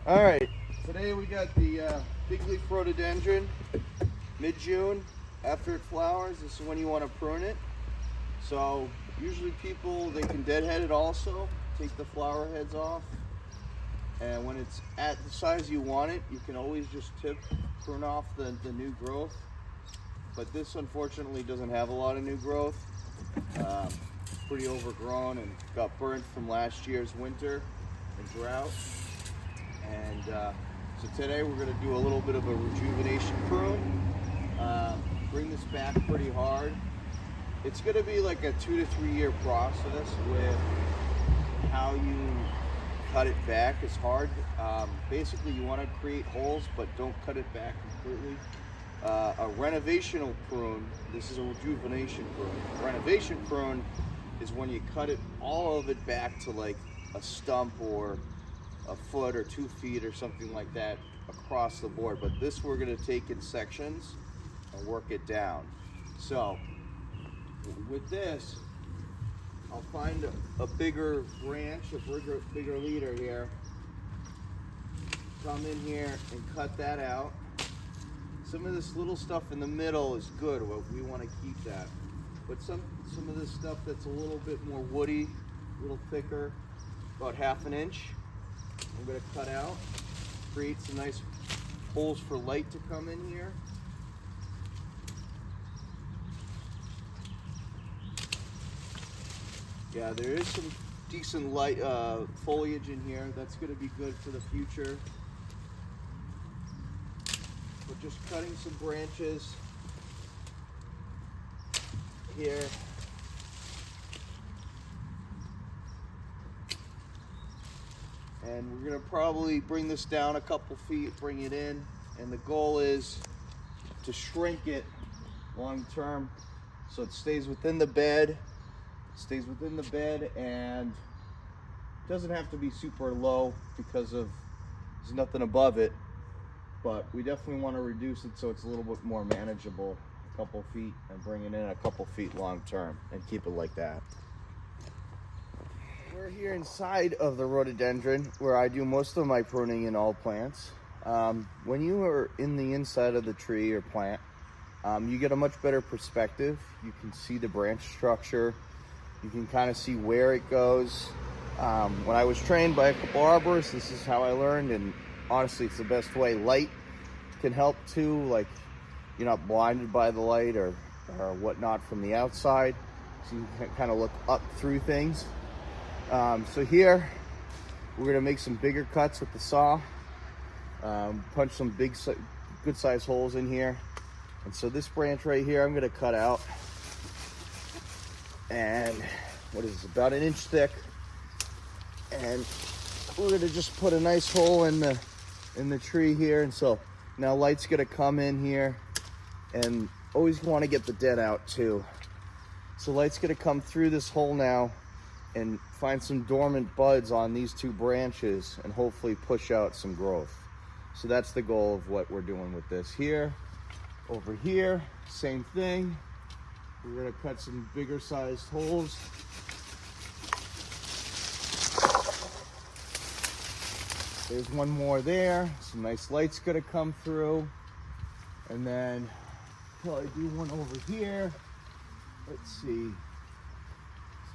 All right, today we got the big leaf rhododendron, mid-June. After it flowers, this is when you want to prune it. So usually people, they can deadhead it also, take the flower heads off. And when it's at the size you want it, you can always just prune off the new growth. But this unfortunately doesn't have a lot of new growth. Pretty overgrown and got burnt from last year's winter and drought. And so today we're going to do a little bit of a rejuvenation prune. Bring this back pretty hard. It's going to be like a 2 to 3 year process with how you cut it back. It's hard. Basically you want to create holes but don't cut it back completely. A renovational prune, this is a rejuvenation prune. Renovation prune is when you cut it, all of it back to like a stump or a foot or 2 feet or something like that across the board. But this we're going to take in sections and work it down. So with this, I'll find a bigger branch, a bigger leader here, come in here and cut that out. Some of this little stuff in the middle is good, we want to keep that. But some of this stuff that's a little bit more woody, a little thicker, about 1/2 inch, I'm going to cut out. Create some nice holes for light to come in here. Yeah, there is some decent light foliage in here. That's going to be good for the future. But just cutting some branches here. And we're going to probably bring this down a couple feet, bring it in. And the goal is to shrink it long term so it stays within the bed. And doesn't have to be super low because there's nothing above it, but we definitely want to reduce it so it's a little bit more manageable, a couple feet, and bring it in a couple feet long term and keep it like that. We're here inside of the rhododendron where I do most of my pruning in all plants. When you are in the inside of the tree or plant, you get a much better perspective. You can see the branch structure. You can kind of see where it goes. When I was trained by a couple arborists, this is how I learned, and honestly, it's the best way. Light can help too, like you're not blinded by the light or whatnot from the outside, so you can kind of look up through things. So here, we're gonna make some bigger cuts with the saw, punch some good sized holes in here. And so this branch right here, I'm gonna cut out. And what is this, about 1 inch thick, and we're gonna just put a nice hole in the tree here. And so now light's gonna come in here, and always want to get the dead out too. So light's gonna come through this hole now and find some dormant buds on these 2 branches and hopefully push out some growth. So that's the goal of what we're doing with this here. Over here, same thing. We're going to cut some bigger sized holes. There's one more there. Some nice light's going to come through. And then probably do one over here. Let's see.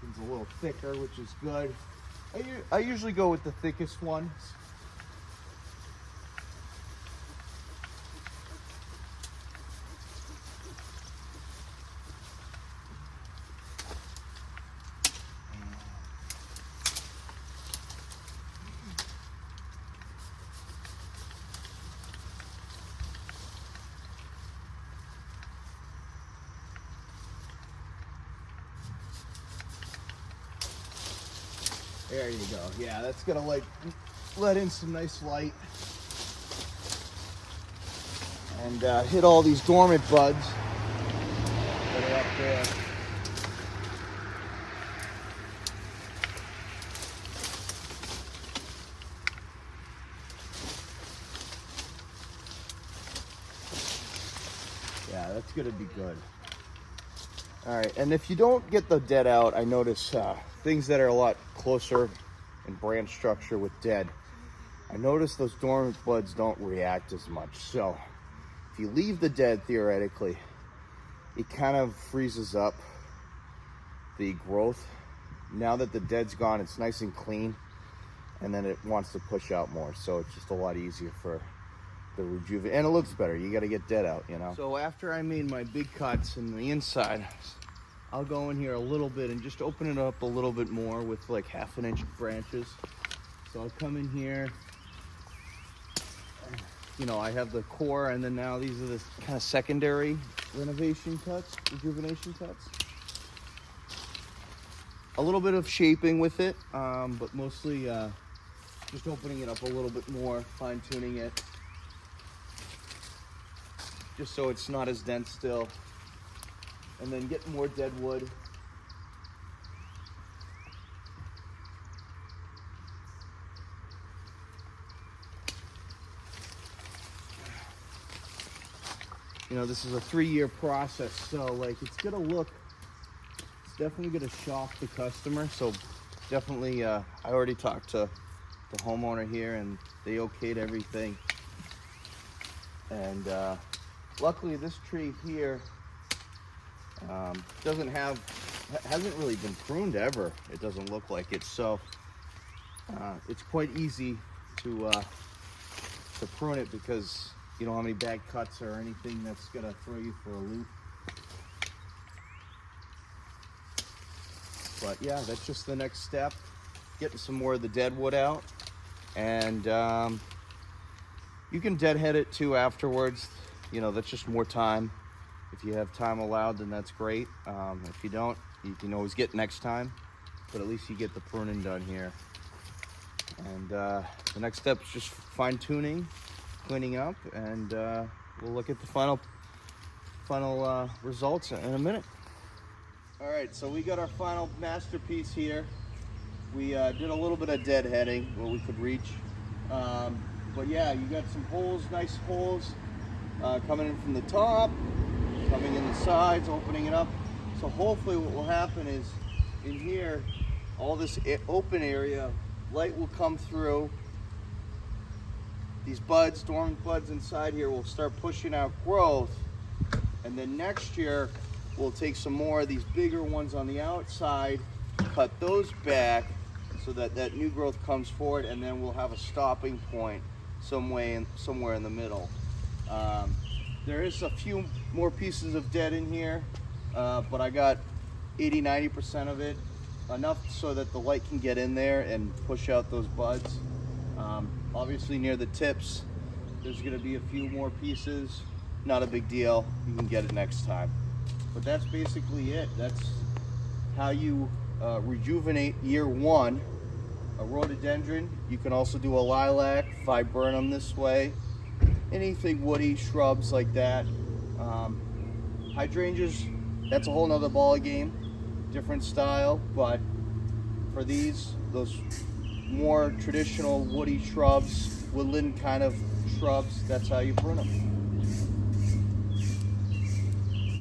This one's a little thicker, which is good. I usually go with the thickest ones. There you go. Yeah, that's gonna like let in some nice light and hit all these dormant buds that are up there. Yeah, that's gonna be good. All right, and if you don't get the dead out, I notice things that are a lot closer in branch structure with dead. I noticed those dormant buds don't react as much. So if you leave the dead, theoretically, it kind of freezes up the growth. Now that the dead's gone, it's nice and clean, and then it wants to push out more. So it's just a lot easier for the rejuvenate, and it looks better. You got to get dead out, you know. So after I made my big cuts in the inside, I'll go in here a little bit and just open it up a little bit more with like 1/2 inch branches. So I'll come in here, you know, I have the core, and then now these are the kind of secondary renovation cuts, rejuvenation cuts. A little bit of shaping with it, but mostly just opening it up a little bit more, fine tuning it, just so it's not as dense still. And then get more dead wood. You know, this is a 3-year process, so like it's definitely gonna shock the customer. So definitely, I already talked to the homeowner here, and they okayed everything. And luckily, this tree here hasn't really been pruned ever. It doesn't look like it, so it's quite easy to prune it because you don't have any bad cuts or anything that's gonna throw you for a loop. But yeah, that's just the next step, getting some more of the dead wood out. And you can deadhead it too afterwards. You know, that's just more time. If you have time allowed, then that's great. If you don't, you can always get next time, but at least you get the pruning done here. And the next step is just fine tuning, cleaning up, and we'll look at the final results in a minute. All right, so we got our final masterpiece here. We did a little bit of deadheading, what we could reach. But yeah, you got some holes, nice holes, coming in from the top, coming in the sides, opening it up. So hopefully what will happen is in here, all this open area, light will come through. These buds, dormant buds inside here will start pushing out growth. And then next year, we'll take some more of these bigger ones on the outside, cut those back so that that new growth comes forward, and then we'll have a stopping point somewhere in the middle. There is a few more pieces of dead in here, but I got 80–90% of it, enough so that the light can get in there and push out those buds. Obviously near the tips, there's gonna be a few more pieces. Not a big deal, you can get it next time. But that's basically it. That's how you rejuvenate year 1 a rhododendron. You can also do a lilac, viburnum this way, anything woody, shrubs like that. Hydrangeas, that's a whole nother ball game, different style, but for these, those more traditional woody shrubs, woodland kind of shrubs, that's how you prune them.